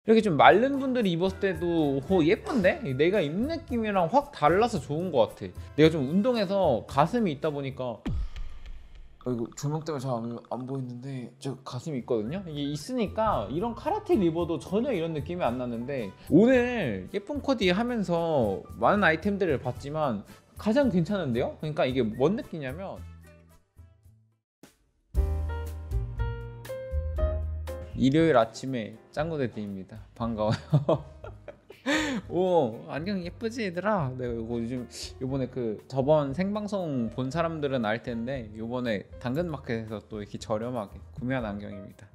이렇게 좀 마른 분들이 입었을 때도 예쁜데? 내가 입는 느낌이랑 확 달라서 좋은 것 같아. 내가 좀 운동해서 가슴이 있다 보니까 이거 조명 때문에 잘 안 보이는데 저 가슴이 있거든요. 이게 있으니까 이런 카라티를 입어도 전혀 이런 느낌이 안 나는데, 오늘 예쁜 코디 하면서 많은 아이템들을 봤지만 가장 괜찮은데요? 그러니까 이게 뭔 느낌이냐면, 일요일 아침에 짱구대디입니다. 반가워요. 오, 안경 예쁘지 얘들아? 내가 이거 요번에 저번 생방송 본 사람들은 알 텐데, 요번에 당근마켓에서 또 이렇게 저렴하게 구매한 안경입니다.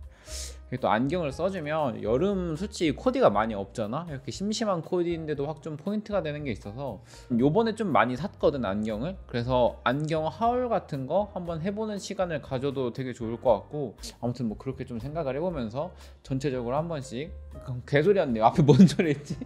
또 안경을 써주면 여름 솔직히 코디가 많이 없잖아. 이렇게 심심한 코디인데도 확 좀 포인트가 되는 게 있어서 요번에 좀 많이 샀거든, 안경을. 그래서 안경 하울 같은 거 한번 해보는 시간을 가져도 되게 좋을 것 같고, 아무튼 뭐 그렇게 좀 생각을 해보면서 전체적으로 한 번씩, 개소리였네요. 앞에 뭔 소리 했지?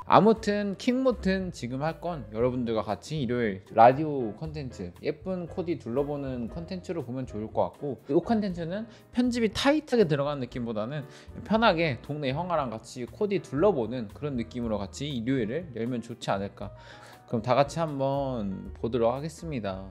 아무튼 킹모튼 지금 할 건 여러분들과 같이 일요일 라디오 컨텐츠, 예쁜 코디 둘러보는 컨텐츠로 보면 좋을 것 같고, 이 컨텐츠는 편집이 타이트하게 들어가는 느낌보다는 편하게 동네 형아랑 같이 코디 둘러보는 그런 느낌으로 같이 일요일을 열면 좋지 않을까. 그럼 다 같이 한번 보도록 하겠습니다.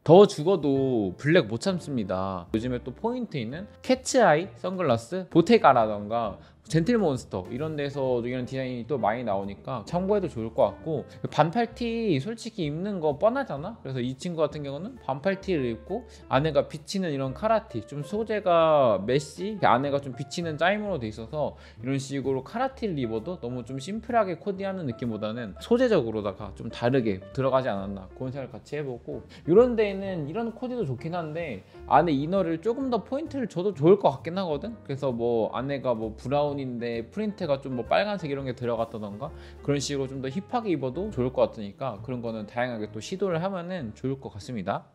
더 죽어도 블랙 못 참습니다. 요즘에 또 포인트 있는 캐츠아이 선글라스, 보테가라던가 젠틀몬스터 이런 데서 이런 디자인이 또 많이 나오니까 참고해도 좋을 것 같고, 반팔티 솔직히 입는 거 뻔하잖아. 그래서 이 친구 같은 경우는 반팔티를 입고 안에가 비치는 이런 카라티, 좀 소재가 메쉬, 안에가 좀 비치는 짜임으로 돼 있어서 이런 식으로 카라티를 입어도 너무 좀 심플하게 코디하는 느낌보다는 소재적으로다가 좀 다르게 들어가지 않았나, 그런 생각을 같이 해보고, 이런 데에는 이런 코디도 좋긴 한데 안에 이너를 조금 더 포인트를 줘도 좋을 것 같긴 하거든. 그래서 뭐 안에가 뭐 브라운 인데 프린트가 좀 뭐 빨간색 이런 게 들어갔다던가 그런 식으로 좀 더 힙하게 입어도 좋을 것 같으니까, 그런 거는 다양하게 또 시도를 하면은 좋을 것 같습니다.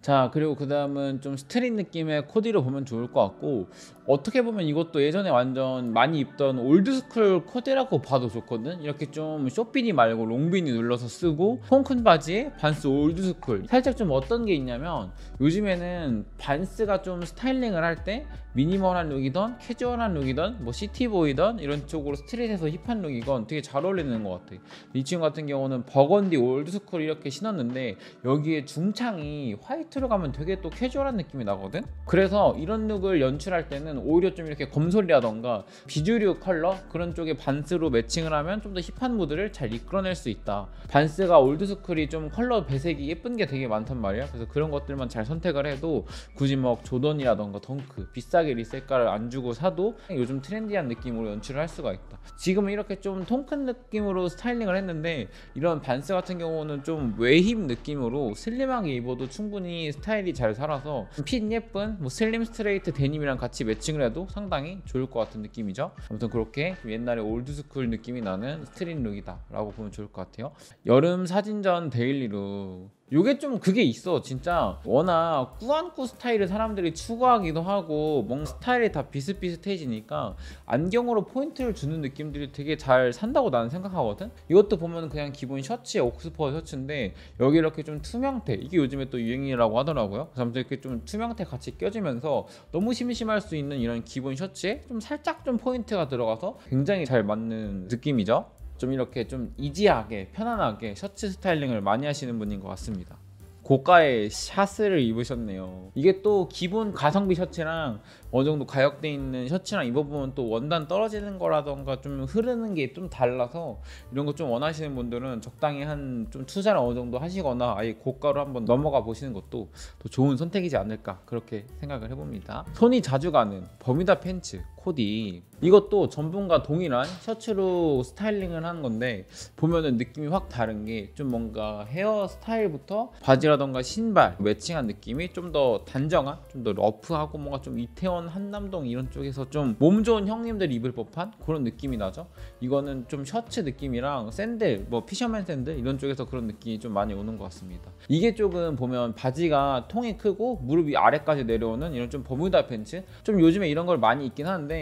자, 그리고 그 다음은 좀 스트릿 느낌의 코디로 보면 좋을 것 같고, 어떻게 보면 이것도 예전에 완전 많이 입던 올드스쿨 코디라고 봐도 좋거든. 이렇게 좀 숏비니 말고 롱비니 눌러서 쓰고 통큰 바지에 반스 올드스쿨. 살짝 좀 어떤 게 있냐면, 요즘에는 반스가 좀 스타일링을 할 때 미니멀한 룩이던 캐주얼한 룩이던 뭐 시티보이던 이런 쪽으로 스트릿에서 힙한 룩이건 되게 잘 어울리는 것 같아. 이 친구 같은 경우는 버건디 올드스쿨 이렇게 신었는데 여기에 중창이 화이트로 가면 되게 또 캐주얼한 느낌이 나거든. 그래서 이런 룩을 연출할 때는 오히려 좀 이렇게 검소리라던가 비주류 컬러 그런 쪽에 반스로 매칭을 하면 좀 더 힙한 무드를 잘 이끌어낼 수 있다. 반스가 올드스쿨이 좀 컬러 배색이 예쁜 게 되게 많단 말이야. 그래서 그런 것들만 잘 선택을 해도 굳이 뭐 조던이라던가 덩크 비싸게 리셀가를 안 주고 사도 요즘 트렌디한 느낌으로 연출을 할 수가 있다. 지금은 이렇게 좀 통큰 느낌으로 스타일링을 했는데, 이런 반스 같은 경우는 좀 외힙 느낌으로 슬림하게 입어도 충분히 스타일이 잘 살아서 핏 예쁜 뭐 슬림 스트레이트 데님이랑 같이 매칭을 해도 상당히 좋을 것 같은 느낌이죠. 아무튼 그렇게 옛날에 올드스쿨 느낌이 나는 스트릿 룩이다 라고 보면 좋을 것 같아요. 여름 사진전 데일리룩, 요게 좀 그게 있어. 진짜 워낙 꾸안꾸 스타일을 사람들이 추구하기도 하고 뭔가 스타일이 다 비슷비슷해지니까 안경으로 포인트를 주는 느낌들이 되게 잘 산다고 나는 생각하거든. 이것도 보면 그냥 기본 셔츠에 옥스퍼드 셔츠인데 여기 이렇게 좀 투명태, 이게 요즘에 또 유행이라고 하더라고요. 그래서 아무튼 이렇게 좀 투명태 같이 껴지면서 너무 심심할 수 있는 이런 기본 셔츠에 좀 살짝 좀 포인트가 들어가서 굉장히 잘 맞는 느낌이죠. 좀 이렇게 좀 이지하게 편안하게 셔츠 스타일링을 많이 하시는 분인 것 같습니다. 고가의 샷을 입으셨네요. 이게 또 기본 가성비 셔츠랑 어느 정도 가격대 있는 셔츠랑 입어보면 또 원단 떨어지는 거라던가 좀 흐르는 게 좀 달라서, 이런 거 좀 원하시는 분들은 적당히 한 좀 투자를 어느 정도 하시거나 아예 고가로 한번 넘어가 보시는 것도 또 좋은 선택이지 않을까, 그렇게 생각을 해봅니다. 손이 자주 가는 버뮤다 팬츠 코디, 이것도 전분과 동일한 셔츠로 스타일링을 하는 건데 보면은 느낌이 확 다른 게, 좀 뭔가 헤어 스타일부터 바지라던가 신발 매칭한 느낌이 좀 더 단정한, 좀 더 러프하고 뭔가 좀 이태원 한남동 이런 쪽에서 좀 몸 좋은 형님들이 입을 법한 그런 느낌이 나죠. 이거는 좀 셔츠 느낌이랑 샌들, 뭐 피셔맨 샌들 이런 쪽에서 그런 느낌이 좀 많이 오는 것 같습니다. 이게 조금 보면 바지가 통이 크고 무릎이 아래까지 내려오는 이런 좀 버뮤다 팬츠, 좀 요즘에 이런 걸 많이 입긴 하는데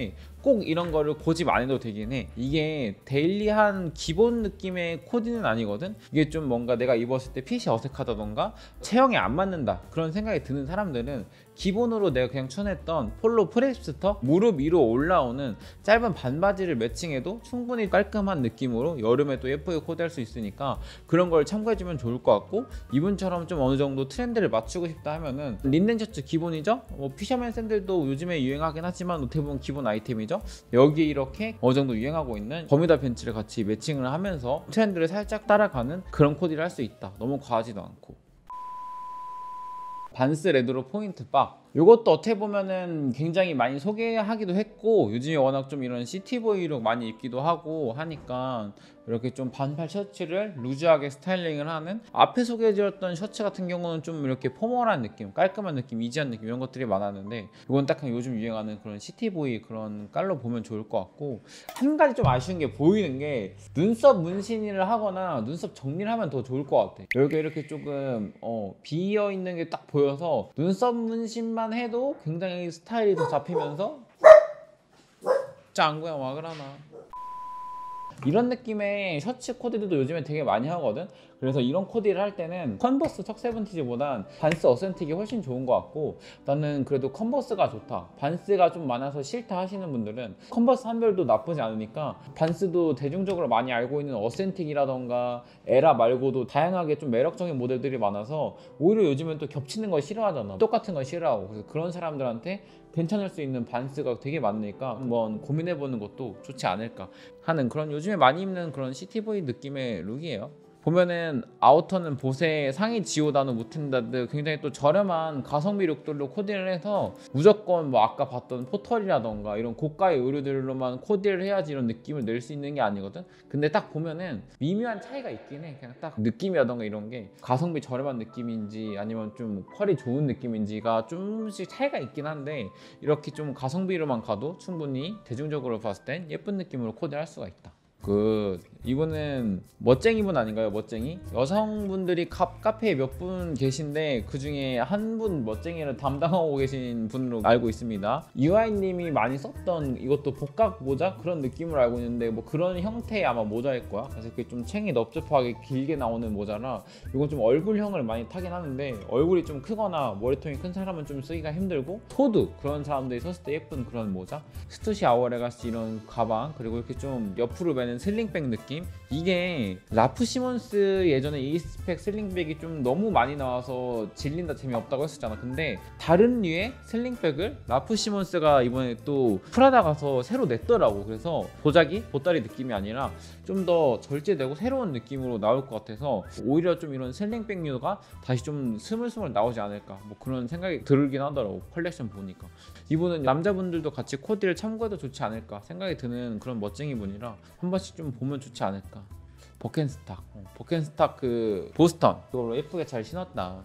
꼭 이런 거를 고집 안 해도 되긴 해. 이게 데일리한 기본 느낌의 코디는 아니거든. 이게 좀 뭔가 내가 입었을 때 핏이 어색하다던가 체형에 안 맞는다 그런 생각이 드는 사람들은 기본으로 내가 그냥 추천했던 폴로 프레스터 무릎 위로 올라오는 짧은 반바지를 매칭해도 충분히 깔끔한 느낌으로 여름에 또 예쁘게 코디할 수 있으니까 그런 걸 참고해주면 좋을 것 같고, 이분처럼 좀 어느 정도 트렌드를 맞추고 싶다 하면은 린넨 셔츠 기본이죠. 피셔맨 샌들도 요즘에 유행하긴 하지만 대부분 기본 아이템이죠. 여기에 이렇게 어느 정도 유행하고 있는 버뮤다 팬츠를 같이 매칭을 하면서 트렌드를 살짝 따라가는 그런 코디를 할 수 있다. 너무 과하지도 않고. 반스 레드로 포인트 박, 이것도 어떻게 보면은 굉장히 많이 소개하기도 했고 요즘에 워낙 좀 이런 시티보이룩 많이 입기도 하고 하니까 이렇게 좀 반팔 셔츠를 루즈하게 스타일링을 하는, 앞에 소개해드렸던 셔츠 같은 경우는 좀 이렇게 포멀한 느낌, 깔끔한 느낌, 이지한 느낌 이런 것들이 많았는데 이건 딱 요즘 유행하는 그런 시티보이 그런 깔로 보면 좋을 것 같고, 한 가지 좀 아쉬운 게 보이는 게 눈썹 문신을 하거나 눈썹 정리를 하면 더 좋을 것 같아. 여기 이렇게 조금 비어 있는 게 딱 보여서 눈썹 문신만 해도 굉장히 스타일이 더 잡히면서 짱구야 와 그러나 이런 느낌의 셔츠 코디들도 요즘에 되게 많이 하거든. 그래서 이런 코디를 할 때는 컨버스 턱70보단 반스 어센틱이 훨씬 좋은 것 같고, 나는 그래도 컨버스가 좋다, 반스가 좀 많아서 싫다 하시는 분들은 컨버스 한 별도 나쁘지 않으니까 반스도 대중적으로 많이 알고 있는 어센틱이라던가 에라 말고도 다양하게 좀 매력적인 모델들이 많아서 오히려 요즘엔 또 겹치는 걸 싫어하잖아. 똑같은 걸 싫어하고. 그래서 그런 사람들한테 괜찮을 수 있는 반스가 되게 많으니까 한번 고민해보는 것도 좋지 않을까 하는 그런 요즘에 많이 입는 그런 시티보이 느낌의 룩이에요. 보면은 아우터는 보세, 상의 지오다노 무틴다드 굉장히 또 저렴한 가성비 룩들로 코디를 해서 무조건 뭐 아까 봤던 포털이라던가 이런 고가의 의류들로만 코디를 해야지 이런 느낌을 낼 수 있는 게 아니거든. 근데 딱 보면은 미묘한 차이가 있긴 해. 그냥 딱 느낌이라던가 이런 게 가성비 저렴한 느낌인지 아니면 좀 퀄이 좋은 느낌인지가 좀씩 차이가 있긴 한데, 이렇게 좀 가성비로만 가도 충분히 대중적으로 봤을 땐 예쁜 느낌으로 코디할 수가 있다. 이분은 멋쟁이분 아닌가요? 멋쟁이? 여성분들이 카페에 몇 분 계신데 그 중에 한 분 멋쟁이를 담당하고 계신 분으로 알고 있습니다. 유아인님이 많이 썼던 이것도 복각 모자 그런 느낌으로 알고 있는데 뭐 그런 형태의 아마 모자일 거야. 그래서 이렇게 좀 챙이 넓적하게 길게 나오는 모자라 이건 좀 얼굴형을 많이 타긴 하는데, 얼굴이 좀 크거나 머리통이 큰 사람은 좀 쓰기가 힘들고 토드 그런 사람들이 썼을 때 예쁜 그런 모자, 스투시 아워레가시 이런 가방, 그리고 이렇게 좀 옆으로 매는 슬링백 느낌. 이게 라프 시몬스 예전에 이 스펙 슬링백이 좀 너무 많이 나와서 질린다 재미없다고 했었잖아. 근데 다른 류의 슬링백을 라프 시몬스가 이번에 또 프라다 가서 새로 냈더라고. 그래서 도자기, 보따리 느낌이 아니라 좀 더 절제되고 새로운 느낌으로 나올 것 같아서 오히려 좀 이런 슬링백류가 다시 좀 스물스물 나오지 않을까 뭐 그런 생각이 들긴 하더라고. 컬렉션 보니까 이분은 남자분들도 같이 코디를 참고해도 좋지 않을까 생각이 드는 그런 멋쟁이 분이라 한 번씩 좀 보면 좋지 않을까. 버켄스탁 그 보스턴 그걸로 예쁘게 잘 신었다.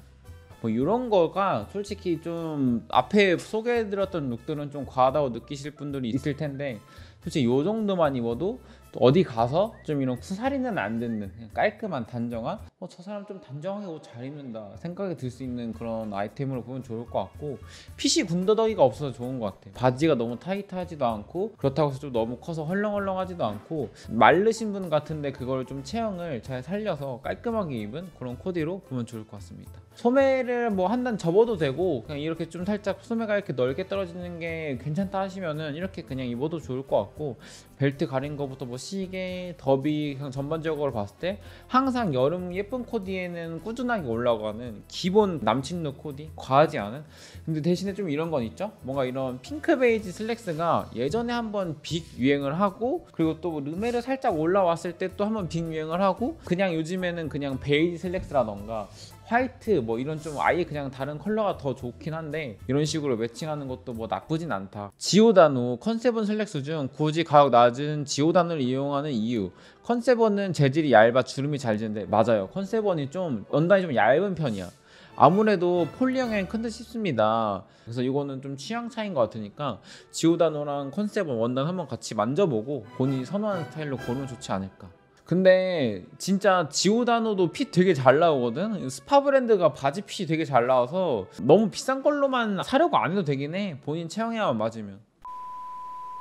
뭐 이런 거가 솔직히 좀 앞에 소개해드렸던 룩들은 좀 과하다고 느끼실 분들이 있을 텐데, 솔직히 요 정도만 입어도 또 어디 가서 좀 이런 쿠사리는 안 듣는 그냥 깔끔한 단정한 저 사람 좀 단정하게 옷 잘 입는다 생각이 들 수 있는 그런 아이템으로 보면 좋을 것 같고, 핏이 군더더기가 없어서 좋은 것 같아. 바지가 너무 타이트하지도 않고 그렇다고 해서 좀 너무 커서 헐렁헐렁하지도 않고, 마르신 분 같은데 그걸 좀 체형을 잘 살려서 깔끔하게 입은 그런 코디로 보면 좋을 것 같습니다. 소매를 뭐 한 단 접어도 되고 그냥 이렇게 좀 살짝 소매가 이렇게 넓게 떨어지는 게 괜찮다 하시면은 이렇게 그냥 입어도 좋을 것 같고, 벨트 가린 거부터 뭐 시계, 더비 그냥 전반적으로 봤을 때 항상 여름 예쁜 코디에는 꾸준하게 올라가는 기본 남친 룩 코디, 과하지 않은. 근데 대신에 좀 이런 건 있죠. 뭔가 이런 핑크 베이지 슬랙스가 예전에 한번 빅 유행을 하고, 그리고 또 르메르 살짝 올라왔을 때 또 한번 빅 유행을 하고, 그냥 요즘에는 그냥 베이지 슬랙스라던가 화이트 뭐 이런 좀 아예 그냥 다른 컬러가 더 좋긴 한데, 이런 식으로 매칭하는 것도 뭐 나쁘진 않다. 지오다노 컨셉은 슬랙스 중 굳이 가격 낮은 지오다노를 이용하는 이유, 컨셉원은 재질이 얇아 주름이 잘 지는데, 맞아요. 컨셉원이 좀 원단이 좀 얇은 편이야. 아무래도 폴리형엔 큰 듯 싶습니다. 그래서 이거는 좀 취향 차이인 것 같으니까 지오다노랑 컨셉원 원단 한번 같이 만져보고 본인이 선호하는 스타일로 고르면 좋지 않을까. 근데 진짜 지오다노도 핏 되게 잘 나오거든. 스파 브랜드가 바지 핏이 되게 잘 나와서 너무 비싼 걸로만 사려고 안 해도 되긴 해. 본인 체형에만 맞으면.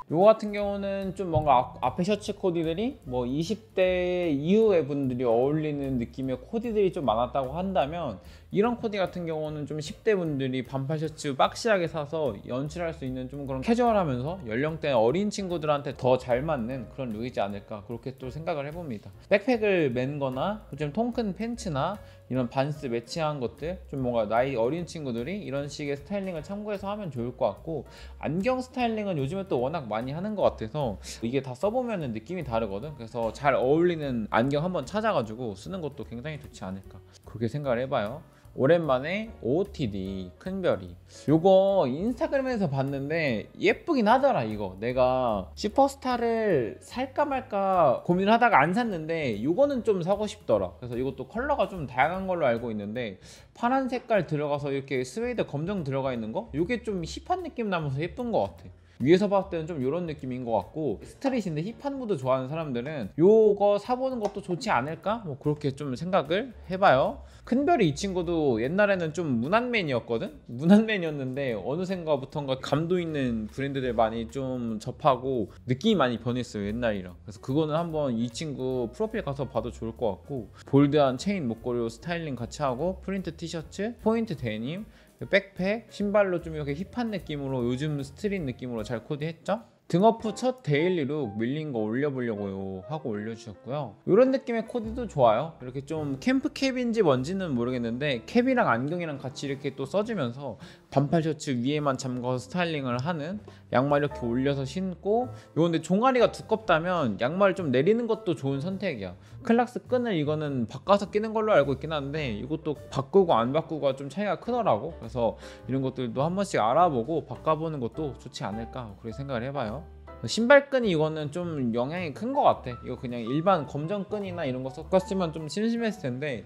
요거 같은 경우는 좀 뭔가 앞에 셔츠 코디들이 뭐 20대 이후의 분들이 어울리는 느낌의 코디들이 좀 많았다고 한다면, 이런 코디 같은 경우는 좀 10대 분들이 반팔 셔츠 박시하게 사서 연출할 수 있는 좀 그런 캐주얼하면서 연령대 어린 친구들한테 더 잘 맞는 그런 룩이지 않을까, 그렇게 또 생각을 해봅니다. 백팩을 맨 거나 좀 통 큰 팬츠나 이런 반스 매치한 것들, 좀 뭔가 나이 어린 친구들이 이런 식의 스타일링을 참고해서 하면 좋을 것 같고, 안경 스타일링은 요즘에 또 워낙 많이 하는 것 같아서 이게 다 써보면 느낌이 다르거든. 그래서 잘 어울리는 안경 한번 찾아가지고 쓰는 것도 굉장히 좋지 않을까, 그렇게 생각을 해봐요. 오랜만에 OOTD 큰별이, 요거 인스타그램에서 봤는데 예쁘긴 하더라. 이거 내가 슈퍼스타를 살까 말까 고민을 하다가 안 샀는데 요거는 좀 사고 싶더라. 그래서 이것도 컬러가 좀 다양한 걸로 알고 있는데, 파란 색깔 들어가서 이렇게 스웨이드 검정 들어가 있는 거, 요게 좀 힙한 느낌 나면서 예쁜 것 같아. 위에서 봤을 때는 좀 이런 느낌인 것 같고, 스트릿인데 힙한 무드 좋아하는 사람들은 요거 사보는 것도 좋지 않을까? 뭐 그렇게 좀 생각을 해봐요. 큰별이 이 친구도 옛날에는 좀 무난맨이었거든? 무난맨이었는데 어느샌가부턴가 감도 있는 브랜드들 많이 좀 접하고 느낌이 많이 변했어요, 옛날이랑. 그래서 그거는 한번 이 친구 프로필 가서 봐도 좋을 것 같고, 볼드한 체인 목걸이로 스타일링 같이 하고, 프린트 티셔츠, 포인트 데님, 백팩, 신발로 좀 이렇게 힙한 느낌으로, 요즘 스트릿 느낌으로 잘 코디했죠? 등어프 첫 데일리룩 밀린 거 올려보려고 하고 올려주셨고요. 이런 느낌의 코디도 좋아요. 이렇게 좀 캠프 캡인지 뭔지는 모르겠는데 캡이랑 안경이랑 같이 이렇게 또 써주면서 반팔 셔츠 위에만 잠궈서 스타일링을 하는, 양말 이렇게 올려서 신고, 요 근데 종아리가 두껍다면 양말 좀 내리는 것도 좋은 선택이야. 클락스 끈을 이거는 바꿔서 끼는 걸로 알고 있긴 한데 이것도 바꾸고 안 바꾸고가 좀 차이가 크더라고. 그래서 이런 것들도 한 번씩 알아보고 바꿔보는 것도 좋지 않을까, 그렇게 생각을 해봐요. 신발끈이 이거는 좀 영향이 큰 것 같아. 이거 그냥 일반 검정끈이나 이런 거 섞었으면 좀 심심했을 텐데,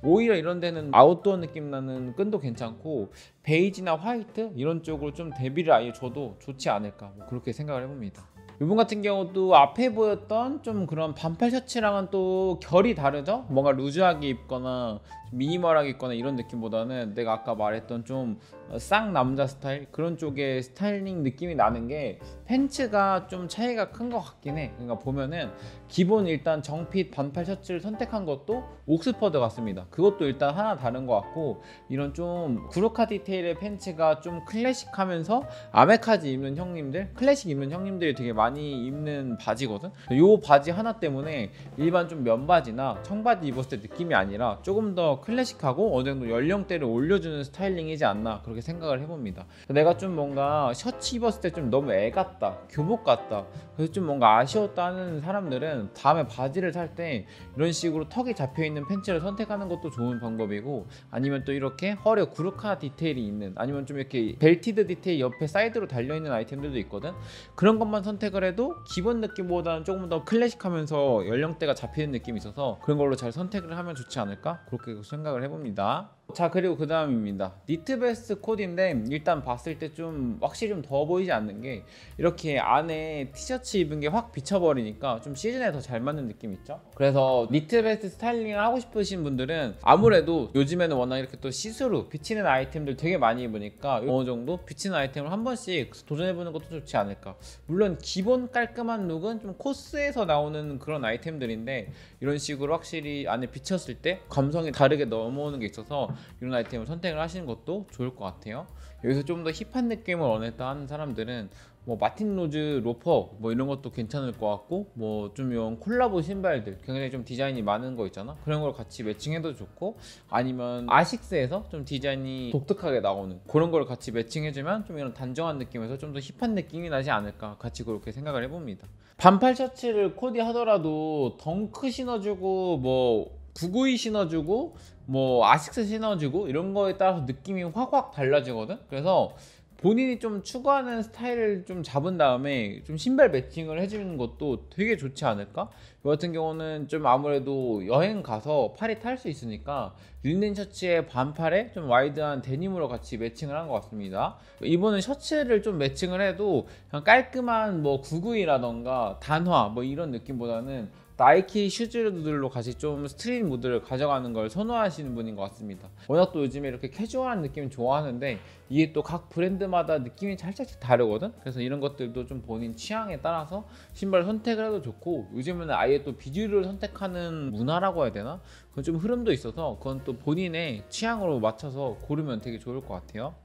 오히려 이런 데는 아웃도어 느낌 나는 끈도 괜찮고, 베이지나 화이트 이런 쪽으로 좀 대비를 아예 줘도 좋지 않을까, 뭐 그렇게 생각을 해봅니다. 이분 같은 경우도 앞에 보였던 좀 그런 반팔 셔츠랑은 또 결이 다르죠? 뭔가 루즈하게 입거나 미니멀하게 입거나 이런 느낌보다는 내가 아까 말했던 좀 쌍남자 스타일, 그런 쪽의 스타일링 느낌이 나는 게 팬츠가 좀 차이가 큰 것 같긴 해. 그러니까 보면은 기본 일단 정핏 반팔 셔츠를 선택한 것도 옥스퍼드 같습니다. 그것도 일단 하나 다른 것 같고, 이런 좀 구루카 디테일의 팬츠가 좀 클래식하면서 아메카지 입는 형님들, 클래식 입는 형님들이 되게 많이 입는 바지거든. 요 바지 하나 때문에 일반 좀 면바지나 청바지 입었을 때 느낌이 아니라 조금 더 클래식하고 어느 정도 연령대를 올려주는 스타일링이지 않나, 그렇게 생각을 해봅니다. 내가 좀 뭔가 셔츠 입었을 때 좀 너무 애 같다, 교복 같다, 그래서 좀 뭔가 아쉬웠다 하는 사람들은 다음에 바지를 살 때 이런 식으로 턱이 잡혀있는 팬츠를 선택하는 것도 좋은 방법이고, 아니면 또 이렇게 허리에 구루카 디테일이 있는, 아니면 좀 이렇게 벨티드 디테일 옆에 사이드로 달려있는 아이템들도 있거든. 그런 것만 선택을 해도 기본 느낌보다는 조금 더 클래식하면서 연령대가 잡히는 느낌이 있어서 그런 걸로 잘 선택을 하면 좋지 않을까, 그렇게 생각을 해봅니다. 자, 그리고 그 다음입니다. 니트 베스트 코디인데 일단 봤을 때 좀 확실히 좀 더워 보이지 않는 게, 이렇게 안에 티셔츠 입은 게 확 비쳐버리니까 좀 시즌에 더 잘 맞는 느낌 있죠? 그래서 니트 베스트 스타일링을 하고 싶으신 분들은 아무래도 요즘에는 워낙 이렇게 또 시스루 비치는 아이템들 되게 많이 입으니까 어느 정도 비치는 아이템을 한 번씩 도전해보는 것도 좋지 않을까. 물론 기본 깔끔한 룩은 좀 코스에서 나오는 그런 아이템들인데, 이런 식으로 확실히 안에 비쳤을 때 감성이 다르게 넘어오는 게 있어서 이런 아이템을 선택을 하시는 것도 좋을 것 같아요. 여기서 좀 더 힙한 느낌을 원했다 하는 사람들은 뭐 마틴 로즈 로퍼 뭐 이런 것도 괜찮을 것 같고, 뭐 좀 이런 콜라보 신발들 굉장히 좀 디자인이 많은 거 있잖아, 그런 걸 같이 매칭해도 좋고, 아니면 아식스에서 좀 디자인이 독특하게 나오는 그런 걸 같이 매칭해주면 좀 이런 단정한 느낌에서 좀 더 힙한 느낌이 나지 않을까, 같이 그렇게 생각을 해봅니다. 반팔 셔츠를 코디하더라도 덩크 신어주고 뭐 부구이 신어주고 뭐 아식스 신어주고 이런 거에 따라서 느낌이 확확 달라지거든. 그래서 본인이 좀 추구하는 스타일을 좀 잡은 다음에 좀 신발 매칭을 해주는 것도 되게 좋지 않을까? 이 같은 경우는 좀 아무래도 여행 가서 팔이 탈 수 있으니까 린넨 셔츠에 반팔에 좀 와이드한 데님으로 같이 매칭을 한 것 같습니다. 이번은 셔츠를 좀 매칭을 해도 그냥 깔끔한 뭐 구구이라던가 단화 뭐 이런 느낌보다는 나이키 슈즈들로 같이 좀 스트릿 무드를 가져가는 걸 선호하시는 분인 것 같습니다. 워낙 또 요즘에 이렇게 캐주얼한 느낌 좋아하는데 이게 또 각 브랜드마다 느낌이 살짝 다르거든. 그래서 이런 것들도 좀 본인 취향에 따라서 신발 선택을 해도 좋고, 요즘에는 아예 또 비주류를 선택하는 문화라고 해야 되나? 그건 좀 흐름도 있어서 그건 또 본인의 취향으로 맞춰서 고르면 되게 좋을 것 같아요.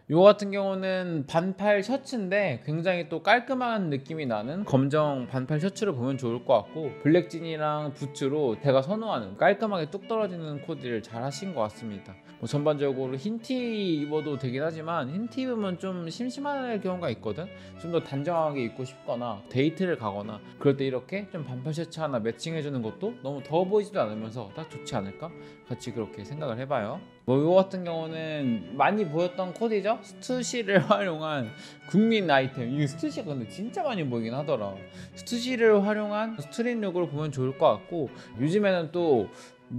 이거 같은 경우는 반팔 셔츠인데 굉장히 또 깔끔한 느낌이 나는 검정 반팔 셔츠를 보면 좋을 것 같고, 블랙진이랑 부츠로 제가 선호하는 깔끔하게 뚝 떨어지는 코디를 잘 하신 것 같습니다. 뭐 전반적으로 흰티 입어도 되긴 하지만 흰티 입으면 좀 심심할 경우가 있거든. 좀 더 단정하게 입고 싶거나 데이트를 가거나 그럴 때 이렇게 좀 반팔 셔츠 하나 매칭해주는 것도 너무 더워 보이지도 않으면서 딱 좋지 않을까? 같이 그렇게 생각을 해봐요. 뭐 이거 같은 경우는 많이 보였던 코디죠. 스투시를 활용한 국민 아이템. 이 스투시가 근데 진짜 많이 보이긴 하더라. 스투시를 활용한 스트릿 룩으로 보면 좋을 것 같고, 요즘에는 또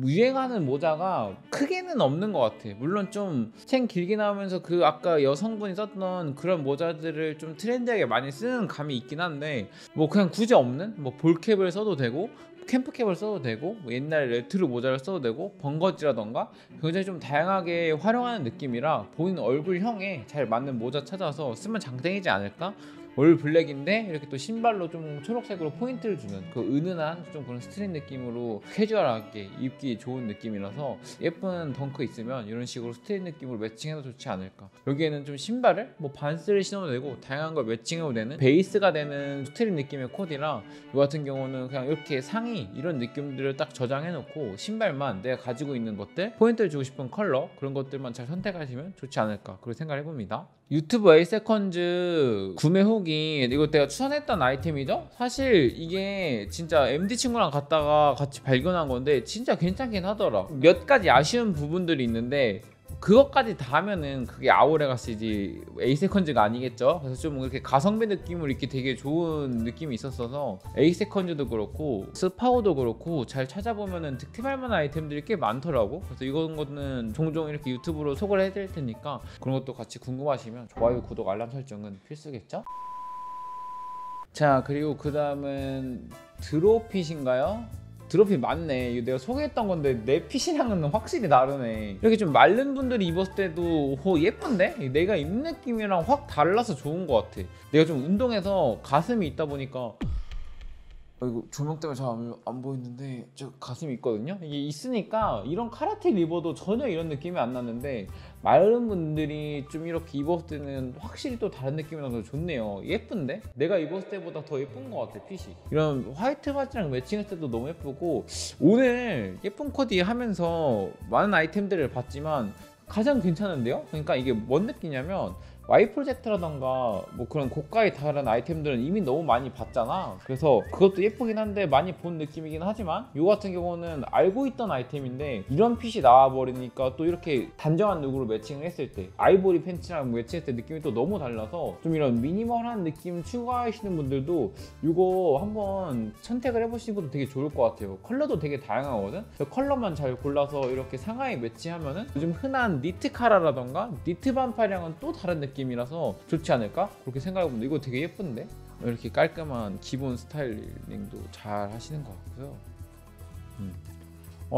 유행하는 모자가 크게는 없는 것 같아. 물론 좀 챙 길게 나오면서 그 아까 여성분이 썼던 그런 모자들을 좀 트렌디하게 많이 쓰는 감이 있긴 한데, 뭐 그냥 굳이 없는 뭐 볼캡을 써도 되고 캠프캡을 써도 되고, 뭐 옛날 레트로 모자를 써도 되고, 번거지라던가 굉장히 좀 다양하게 활용하는 느낌이라 본인 얼굴형에 잘 맞는 모자 찾아서 쓰면 장땡이지 않을까? 올 블랙인데 이렇게 또 신발로 좀 초록색으로 포인트를 주는 그 은은한 좀 그런 스트릿 느낌으로 캐주얼하게 입기 좋은 느낌이라서 예쁜 덩크 있으면 이런 식으로 스트릿 느낌으로 매칭해도 좋지 않을까. 여기에는 좀 신발을 뭐 반스를 신어도 되고 다양한 걸 매칭해도 되는 베이스가 되는 스트릿 느낌의 코디라, 이 같은 경우는 그냥 이렇게 상의 이런 느낌들을 딱 저장해 놓고 신발만 내가 가지고 있는 것들, 포인트를 주고 싶은 컬러 그런 것들만 잘 선택하시면 좋지 않을까 그렇게 생각을 해봅니다. 유튜브 에이세컨즈 구매 후기, 이거 내가 추천했던 아이템이죠? 사실 이게 진짜 MD 친구랑 갔다가 같이 발견한 건데 진짜 괜찮긴 하더라. 몇 가지 아쉬운 부분들이 있는데 그것까지 다 하면은 그게 아우레가시지 에이세컨즈가 아니겠죠? 그래서 좀 이렇게 가성비 느낌을 입기 되게 좋은 느낌이 있었어서 에이세컨즈도 그렇고 스파오도 그렇고 잘 찾아보면은 득템할 만한 아이템들이 꽤 많더라고. 그래서 이런 거는 종종 이렇게 유튜브로 소개를 해드릴 테니까 그런 것도 같이 궁금하시면 좋아요, 구독, 알람 설정은 필수겠죠? 자, 그리고 그 다음은 드롭핏인가요? 드롭핏 맞네. 이거 내가 소개했던 건데 내 핏이랑은 확실히 다르네. 이렇게 좀 마른 분들이 입었을 때도 예쁜데? 내가 입는 느낌이랑 확 달라서 좋은 것 같아. 내가 좀 운동해서 가슴이 있다 보니까, 이거 조명 때문에 잘 안 보이는데 저 가슴이 있거든요. 이게 있으니까 이런 카라티를 입어도 전혀 이런 느낌이 안 나는데, 마른 분들이 좀 이렇게 입었을 때는 확실히 또 다른 느낌이 나서 좋네요. 예쁜데? 내가 입었을 때보다 더 예쁜 것 같아, 핏이. 이런 화이트 바지랑 매칭했을 때도 너무 예쁘고, 오늘 예쁜 코디 하면서 많은 아이템들을 봤지만 가장 괜찮은데요? 그러니까 이게 뭔 느낌이냐면, Y 프로젝트라던가 뭐 그런 고가의 다른 아이템들은 이미 너무 많이 봤잖아. 그래서 그것도 예쁘긴 한데 많이 본 느낌이긴 하지만, 요 같은 경우는 알고 있던 아이템인데 이런 핏이 나와버리니까 또 이렇게 단정한 룩으로 매칭을 했을 때, 아이보리 팬츠랑 매칭했을 때 느낌이 또 너무 달라서 좀 이런 미니멀한 느낌 추구하시는 분들도 이거 한번 선택을 해보시는 것도 되게 좋을 것 같아요. 컬러도 되게 다양하거든. 컬러만 잘 골라서 이렇게 상하에 매치하면은 요즘 흔한 니트 카라라던가 니트 반팔이랑은 또 다른 느낌이라서 좋지 않을까? 그렇게 생각해보는데 이거 되게 예쁜데? 이렇게 깔끔한 기본 스타일링도 잘 하시는 것 같고요.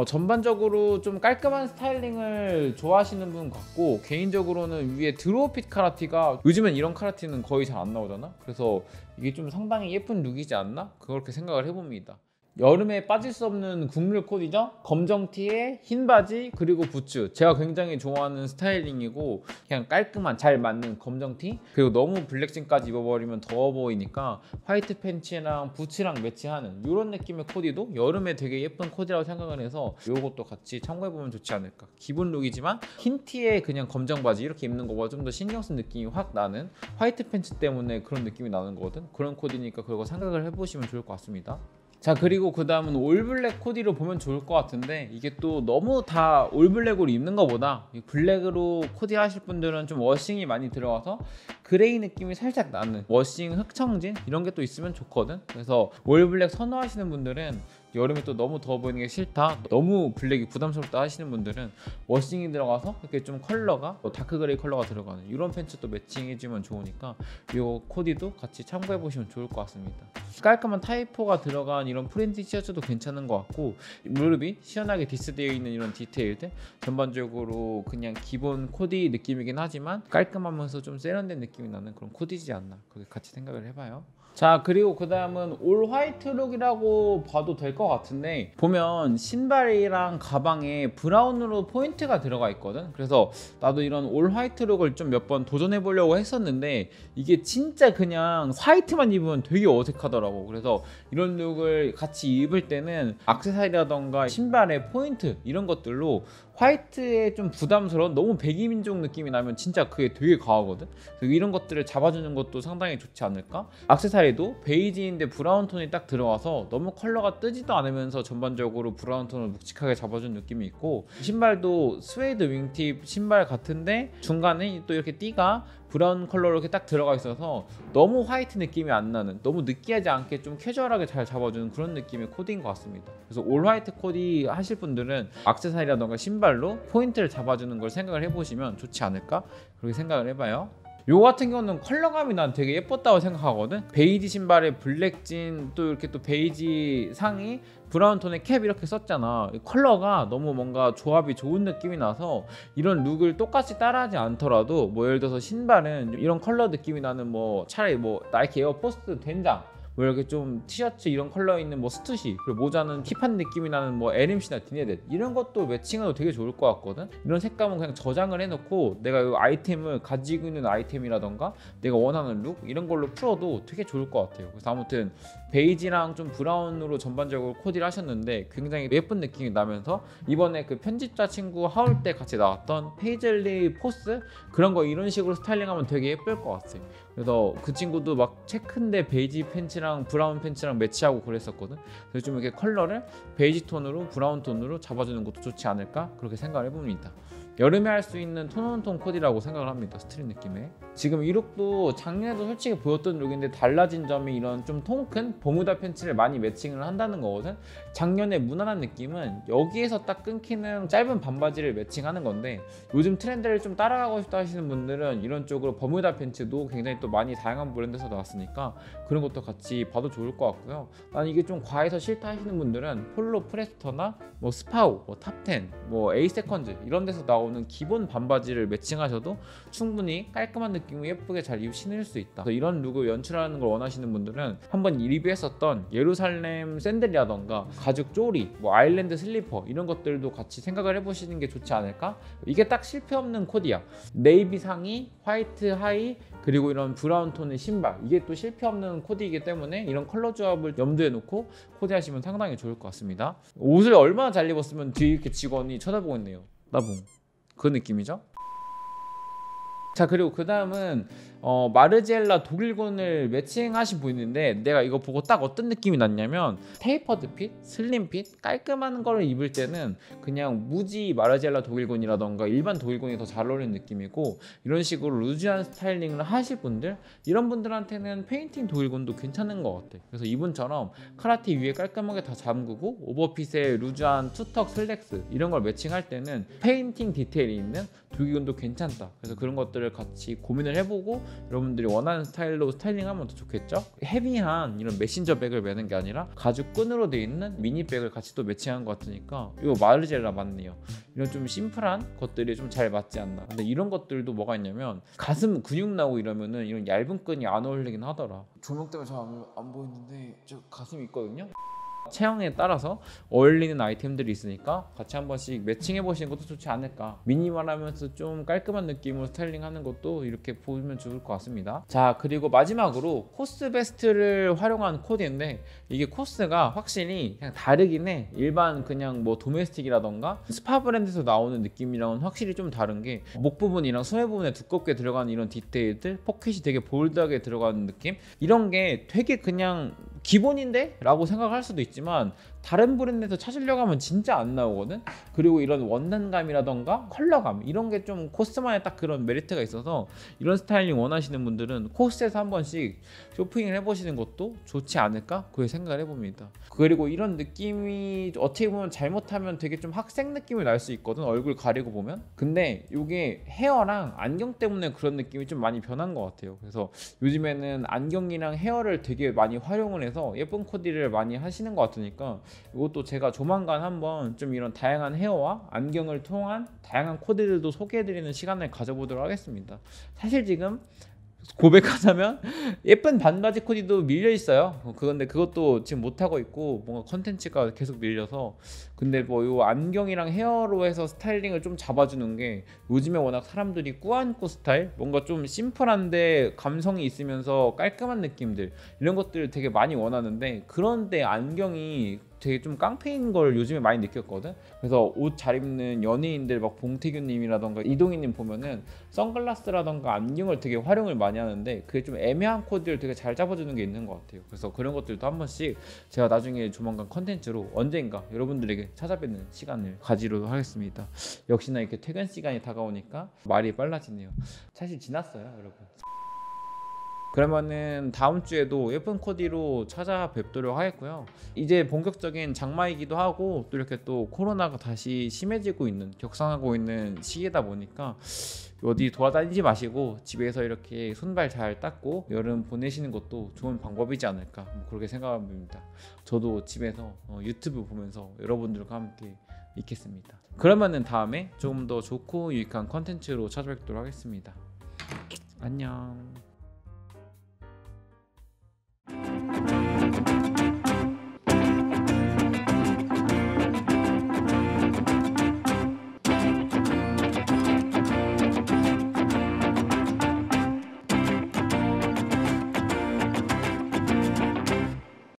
전반적으로 좀 깔끔한 스타일링을 좋아하시는 분 같고, 개인적으로는 위에 드로우핏 카라티가 요즘엔 이런 카라티는 거의 잘 안 나오잖아. 그래서 이게 좀 상당히 예쁜 룩이지 않나? 그렇게 생각을 해봅니다. 여름에 빠질 수 없는 국룰 코디죠? 검정 티에 흰 바지 그리고 부츠. 제가 굉장히 좋아하는 스타일링이고, 그냥 깔끔한 잘 맞는 검정 티, 그리고 너무 블랙진까지 입어버리면 더워 보이니까 화이트 팬츠랑 부츠랑 매치하는 이런 느낌의 코디도 여름에 되게 예쁜 코디라고 생각을 해서 이것도 같이 참고해보면 좋지 않을까. 기본 룩이지만 흰 티에 그냥 검정 바지 이렇게 입는 거보다 좀 더 신경 쓴 느낌이 확 나는, 화이트 팬츠 때문에 그런 느낌이 나는 거거든. 그런 코디니까 그거 생각을 해보시면 좋을 것 같습니다. 자, 그리고 그 다음은 올블랙 코디로 보면 좋을 것 같은데, 이게 또 너무 다 올블랙으로 입는 것보다 블랙으로 코디 하실 분들은 좀 워싱이 많이 들어가서 그레이 느낌이 살짝 나는 워싱 흑청진 이런 게 또 있으면 좋거든. 그래서 올블랙 선호하시는 분들은 여름에 또 너무 더워 보이는 게 싫다, 너무 블랙이 부담스럽다 하시는 분들은 워싱이 들어가서 이렇게 좀 컬러가 다크 그레이 컬러가 들어가는 이런 팬츠도 매칭해주면 좋으니까 이 코디도 같이 참고해 보시면 좋을 것 같습니다. 깔끔한 타이포가 들어간 이런 프린팅 티셔츠도 괜찮은 것 같고, 무릎이 시원하게 디스되어 있는 이런 디테일들 전반적으로 그냥 기본 코디 느낌이긴 하지만 깔끔하면서 좀 세련된 느낌이 나는 그런 코디지 않나, 그렇게 같이 생각을 해봐요. 자, 그리고 그 다음은 올 화이트 룩이라고 봐도 될 것 같은데, 보면 신발이랑 가방에 브라운으로 포인트가 들어가 있거든. 그래서 나도 이런 올 화이트 룩을 좀 몇 번 도전해 보려고 했었는데 이게 진짜 그냥 화이트만 입으면 되게 어색하더라고. 그래서 이런 룩을 같이 입을 때는 액세서리라던가 신발의 포인트 이런 것들로 화이트에 좀 부담스러운 너무 백이민족 느낌이 나면 진짜 그게 되게 과하거든. 그래서 이런 것들을 잡아주는 것도 상당히 좋지 않을까. 액세서리도 베이지인데 브라운 톤이 딱 들어와서 너무 컬러가 뜨지도 않으면서 전반적으로 브라운 톤을 묵직하게 잡아준 느낌이 있고, 신발도 스웨이드 윙팁 신발 같은데 중간에 또 이렇게 띠가 브라운 컬러로 이렇게 딱 들어가 있어서 너무 화이트 느낌이 안 나는, 너무 느끼하지 않게 좀 캐주얼하게 잘 잡아주는 그런 느낌의 코디인 것 같습니다. 그래서 올 화이트 코디 하실 분들은 액세서리라던가 신발로 포인트를 잡아주는 걸 생각을 해보시면 좋지 않을까, 그렇게 생각을 해봐요. 요 같은 경우는 컬러감이 난 되게 예뻤다고 생각하거든. 베이지 신발에 블랙진, 또 이렇게 또 베이지 상의, 브라운 톤의 캡 이렇게 썼잖아. 컬러가 너무 뭔가 조합이 좋은 느낌이 나서 이런 룩을 똑같이 따라하지 않더라도, 뭐 예를 들어서 신발은 이런 컬러 느낌이 나는 뭐 차라리 뭐 나이키 에어포스 된장, 뭐 이렇게 좀 티셔츠 이런 컬러 있는 뭐 스투시, 그리고 모자는 힙한 느낌이 나는 뭐 LMC나 디네댓 이런 것도 매칭해도 되게 좋을 것 같거든. 이런 색감은 그냥 저장을 해놓고 내가 이 아이템을 가지고 있는 아이템이라던가 내가 원하는 룩 이런 걸로 풀어도 되게 좋을 것 같아요. 그래서 아무튼 베이지랑 좀 브라운으로 전반적으로 코디를 하셨는데 굉장히 예쁜 느낌이 나면서 이번에 그 편집자 친구 하울 때 같이 나왔던 페이즐리 포스 그런 거 이런 식으로 스타일링하면 되게 예쁠 것 같아요. 그래서 그 친구도 막 체크인데 베이지 팬츠랑 브라운 팬츠랑 매치하고 그랬었거든. 그래서 좀 이렇게 컬러를 베이지 톤으로 브라운 톤으로 잡아주는 것도 좋지 않을까, 그렇게 생각을 해봅니다. 여름에 할 수 있는 톤온톤 코디라고 생각을 합니다. 스트릿 느낌의. 지금 이 룩도 작년에도 솔직히 보였던 룩인데 달라진 점이 이런 좀 통 큰 버무다 팬츠를 많이 매칭을 한다는 거거든. 작년에 무난한 느낌은 여기에서 딱 끊기는 짧은 반바지를 매칭하는 건데, 요즘 트렌드를 좀 따라가고 싶다 하시는 분들은 이런 쪽으로 버무다 팬츠도 굉장히 또 많이 다양한 브랜드에서 나왔으니까 그런 것도 같이 봐도 좋을 것 같고요. 난 이게 좀 과해서 싫다 하시는 분들은 폴로 프레스터나 뭐 스파우, 뭐 탑10, 뭐 에이세컨즈 이런 데서 나오는 기본 반바지를 매칭하셔도 충분히 깔끔한 느낌으로 예쁘게 잘 신을 수 있다. 그래서 이런 룩을 연출하는 걸 원하시는 분들은 한번 리뷰했었던 예루살렘 샌들이라던가 가죽 쪼리, 뭐 아일랜드 슬리퍼 이런 것들도 같이 생각을 해보시는 게 좋지 않을까. 이게 딱 실패 없는 코디야. 네이비 상의, 화이트 하의, 그리고 이런 브라운 톤의 신발, 이게 또 실패 없는 코디이기 때문에 이런 컬러 조합을 염두에 놓고 코디하시면 상당히 좋을 것 같습니다. 옷을 얼마나 잘 입었으면 뒤에 이렇게 직원이 쳐다보고 있네요. 나봉, 그 느낌이죠. 자, 그리고 그 다음은 마르지엘라 독일군을 매칭하신 분인데, 내가 이거 보고 딱 어떤 느낌이 났냐면 테이퍼드 핏, 슬림 핏, 깔끔한 거를 입을 때는 그냥 무지 마르지엘라 독일군이라던가 일반 독일군이 더 잘 어울리는 느낌이고, 이런 식으로 루즈한 스타일링을 하실 분들, 이런 분들한테는 페인팅 독일군도 괜찮은 것 같아. 그래서 이분처럼 카라티 위에 깔끔하게 다 잠그고 오버핏에 루즈한 투턱 슬랙스 이런 걸 매칭할 때는 페인팅 디테일이 있는 독일군도 괜찮다. 그래서 그런 것들을 같이 고민을 해보고 여러분들이 원하는 스타일로 스타일링하면 더 좋겠죠. 헤비한 이런 메신저 백을 매는 게 아니라 가죽 끈으로 되어 있는 미니백을 같이 또 매칭한 것 같으니까 이거 마르젤라 맞네요. 이런 좀 심플한 것들이 좀 잘 맞지 않나. 근데 이런 것들도 뭐가 있냐면 가슴 근육 나고 이러면은 이런 얇은 끈이 안 어울리긴 하더라. 조명 때문에 잘 안 보이는데 저 가슴이 있거든요. 체형에 따라서 어울리는 아이템들이 있으니까 같이 한 번씩 매칭해 보시는 것도 좋지 않을까. 미니멀하면서 좀 깔끔한 느낌으로 스타일링하는 것도 이렇게 보면 좋을 것 같습니다. 자, 그리고 마지막으로 코스 베스트를 활용한 코디인데, 이게 코스가 확실히 그냥 다르긴 해. 일반 그냥 뭐 도메스틱이라던가 스파 브랜드에서 나오는 느낌이랑은 확실히 좀 다른 게, 목 부분이랑 소매 부분에 두껍게 들어가는 이런 디테일들, 포켓이 되게 볼드하게 들어가는 느낌, 이런 게 되게 그냥 기본인데? 라고 생각할 수도 있지만 다른 브랜드에서 찾으려고 하면 진짜 안 나오거든. 그리고 이런 원단감이라던가 컬러감 이런 게 좀 코스만의 딱 그런 메리트가 있어서 이런 스타일링 원하시는 분들은 코스에서 한 번씩 쇼핑을 해보시는 것도 좋지 않을까 그렇게 생각을 해봅니다. 그리고 이런 느낌이 어떻게 보면 잘못하면 되게 좀 학생 느낌이 날 수 있거든, 얼굴 가리고 보면. 근데 이게 헤어랑 안경 때문에 그런 느낌이 좀 많이 변한 것 같아요. 그래서 요즘에는 안경이랑 헤어를 되게 많이 활용을 해서 예쁜 코디를 많이 하시는 것 같으니까 이것도 제가 조만간 한번 좀 이런 다양한 헤어와 안경을 통한 다양한 코디들도 소개해드리는 시간을 가져보도록 하겠습니다. 사실 지금 고백하자면 예쁜 반바지 코디도 밀려 있어요. 그건데 그것도 지금 못 하고 있고 뭔가 컨텐츠가 계속 밀려서. 근데 뭐 요 안경이랑 헤어로 해서 스타일링을 좀 잡아주는 게 요즘에 워낙 사람들이 꾸안꾸 스타일, 뭔가 좀 심플한데 감성이 있으면서 깔끔한 느낌들 이런 것들을 되게 많이 원하는데, 그런데 안경이 되게 좀 깡패인 걸 요즘에 많이 느꼈거든. 그래서 옷 잘 입는 연예인들 막 봉태규님이라던가 이동희님 보면은 선글라스라던가 안경을 되게 활용을 많이 하는데 그게 좀 애매한 코디를 되게 잘 잡아주는 게 있는 것 같아요. 그래서 그런 것들도 한 번씩 제가 나중에 조만간 컨텐츠로 언젠가 여러분들에게 찾아뵙는 시간을 가지도록 하겠습니다. 역시나 이렇게 퇴근 시간이 다가오니까 말이 빨라지네요. 사실 지났어요, 여러분. 그러면은 다음 주에도 예쁜 코디로 찾아뵙도록 하겠고요. 이제 본격적인 장마이기도 하고 또 이렇게 또 코로나가 다시 심해지고 있는, 격상하고 있는 시기다 보니까 어디 돌아다니지 마시고 집에서 이렇게 손발 잘 닦고 여름 보내시는 것도 좋은 방법이지 않을까, 뭐 그렇게 생각합니다. 저도 집에서 유튜브 보면서 여러분들과 함께 있겠습니다. 그러면은 다음에 조금 더 좋고 유익한 컨텐츠로 찾아뵙도록 하겠습니다. 안녕.